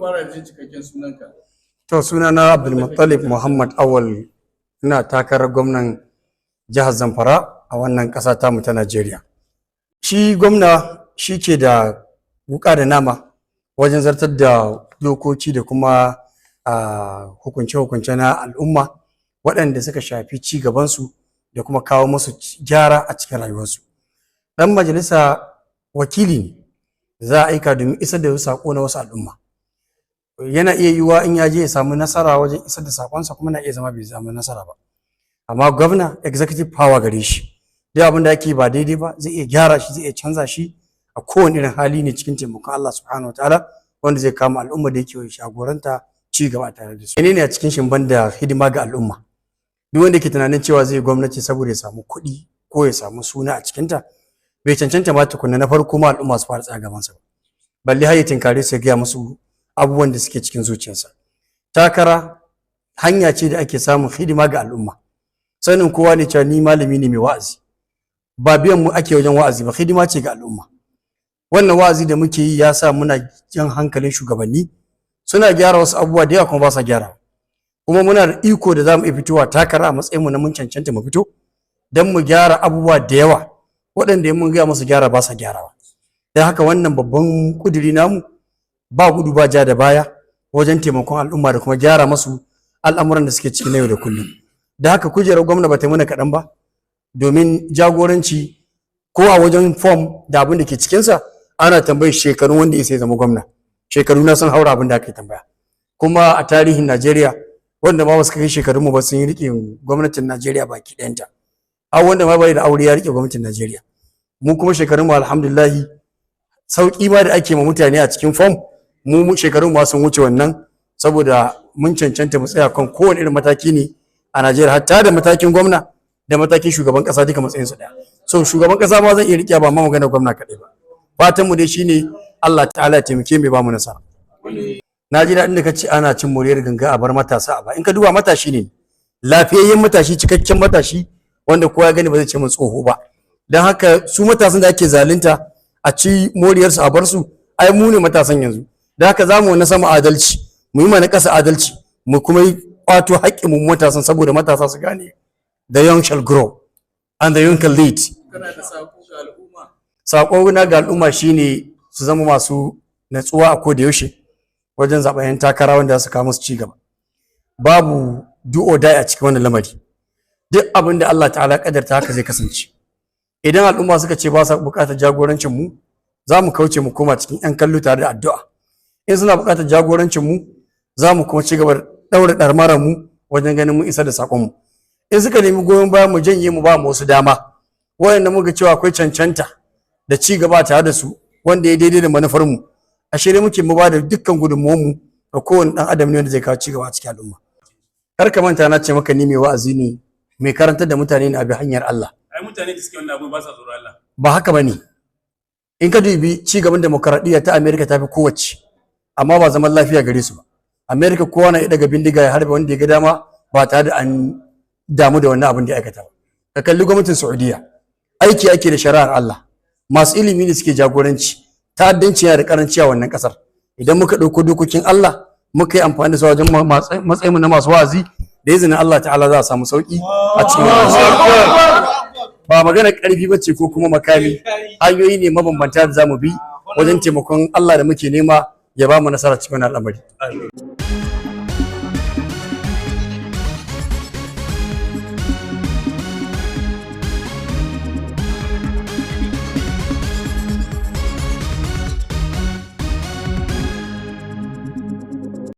fara jin cikakken sunanka. To sunana Abdulmuttalib Muhammad Awal, ina takarar gwamnan jihar Zamfara a wannan ƙasa tamu ta Najeriya. Shi gwamna shi ke da wuƙa da nama wajen zartar da dokoki da kuma hukunce-hukunce na al'umma waɗanda suka shafi ci gabansu da kuma kawo musu gyara a cikin rayuwarsu. Ɗan majalisa wakili ne za a aika domin isar da saƙo na wasu al'umma. Yana iya yiwuwa in ya je ya samu nasara wajen isar da saƙonsa, kuma na iya zama bai samu nasara ba. Amma gwamna executive power gare shi, duk abin da ake ba daidai ba zai iya gyara shi, zai iya canza shi a kowane irin hali ne cikin taimakon Allah subhanahu wataala, wanda zai kama al'umma da yake shagoranta ci gaba tare da su. Menene a cikin shimban da hidima ga al'umma? Duk wanda ke tunanin cewa zai gwamnati saboda ya samu kuɗi ko ya samu suna a cikinta, bai cancanta ma tukunna na farko ma al'umma su fara tsaya gabansa ba, balle har ya tinkare su ya gaya musu abubuwan da suke cikin zuciyarsa. Takara hanya ce da ake samun hidima ga al'umma. Sanin kowa ne cewa ni malami ne mai wa'azi, ba biyan mu ake wajen wa'azi ba, hidima ce ga al'umma. Wannan wa'azi da muke yi ya sa muna jan hankalin shugabanni, suna gyara wasu abubuwa da yawa kuma ba sa gyara. Kuma muna da iko da za mu iya fitowa takara a matsayinmu na mun cancanta mu fito don mu gyara abubuwa da yawa waɗanda mun gaya musu gyara ba sa gyarawa. Don haka wannan babban kuduri namu ba gudu ba ja da baya wajen taimakon al'umma da kuma gyara masu al'amuran da suke ciki na yau da kullum. Da haka kujerar gwamna ba ta mana kaɗan ba, domin jagoranci ko a wajen fom da abin da ke cikinsa ana tambayar shekarun wanda ya sai zama gwamna. Shekaru na sun haura abin da aka tambaya. Kuma a tarihin Najeriya wanda ma wasu kai shekarun mu ba sun yi riƙe gwamnatin Najeriya baki ɗayanta. A wanda ma bai da aure ya riƙe gwamnatin Najeriya. Mu kuma shekarun mu alhamdulillah sauƙi ma da ake ma mutane a cikin fom, mu shekarun ma sun wuce wannan, saboda mun cancanta mu tsaya kan kowane irin mataki ne a Najeriya, hatta da matakin gwamna da matakin shugaban ƙasa duka matsayin su ɗaya. So shugaban ƙasa ma zan iya riƙe ba ma magana gwamna kaɗai ba. Fatan mu dai shine Allah ta'ala ya taimake mu ba mu nasara. Na ji daɗin da ka ce ana cin moriyar ganga a bar matasa a ba. In ka duba matashi ne, lafiyayyen matashi, cikakken matashi wanda kowa ya gani ba zai ce mun tsoho ba. Don haka su matasan da ake zalunta a ci moriyarsu a bar su, ai mu ne matasan yanzu. Don haka za mu na sama adalci, mu yi mana ƙasa adalci, mu kuma yi ƙwato haƙƙin mu matasan, saboda matasa su gane the young shall grow and the young can lead. Kana da saƙo ga al'umma? Saƙo na ga al'umma shine su zama masu natsuwa a koda yaushe wajen zaɓen 'yan takara wanda za su kawo musu ci gaba. Babu do or die a cikin wannan lamari. Duk abin da Allah ta'ala kadarta haka zai kasance. Idan al'umma suka ce ba sa buƙatar jagorancin mu, za mu kauce mu koma cikin 'yan kallo tare da addu'a. In suna buƙatar jagorancin mu, za mu kuma ci gaba da ɗaura ɗarmarar mu wajen ganin mun isar da saƙon mu. In suka nemi goyon bayan mu, janye mu ba mu wasu dama wayanda muka cewa akwai cancanta da ci gaba tare da su wanda ya daidai da manufar mu, a shirye muke mu ba da dukkan gudunmuwar mu ga kowane ɗan adam ne wanda zai kawo ci gaba a cikin al'umma. Kar ka manta na ce maka ni mai wa'azi ne, mai karantar da mutane ne a bi hanyar Allah. Ai mutane da suke wannan abu ba sa tsoron Allah. Ba haka bane. In ka dubi ci gaban demokaradiyya ta America ta fi kowace, amma ba zaman lafiya gare su ba. America kowa na iya daga bindiga ya harbe wanda ya ga dama ba tare da an damu da wannan abin da ya aikata ba. Ka kalli gwamnatin Saudiya, aiki ake da shari'ar Allah, masu ilimi ne suke jagoranci, ta'addanci yana da karanci a wannan kasar. Idan muka ɗauko dokokin Allah muka yi amfani da su wajen matsayinmu na masu wa'azi, da izinin Allah ta'ala za a samu sauki a cikin ba magana ƙarfi ba ce ko kuma makami, hanyoyi ne mabambanta da za mu bi wajen taimakon Allah da muke nema ya ba mu nasara cikin al'amari.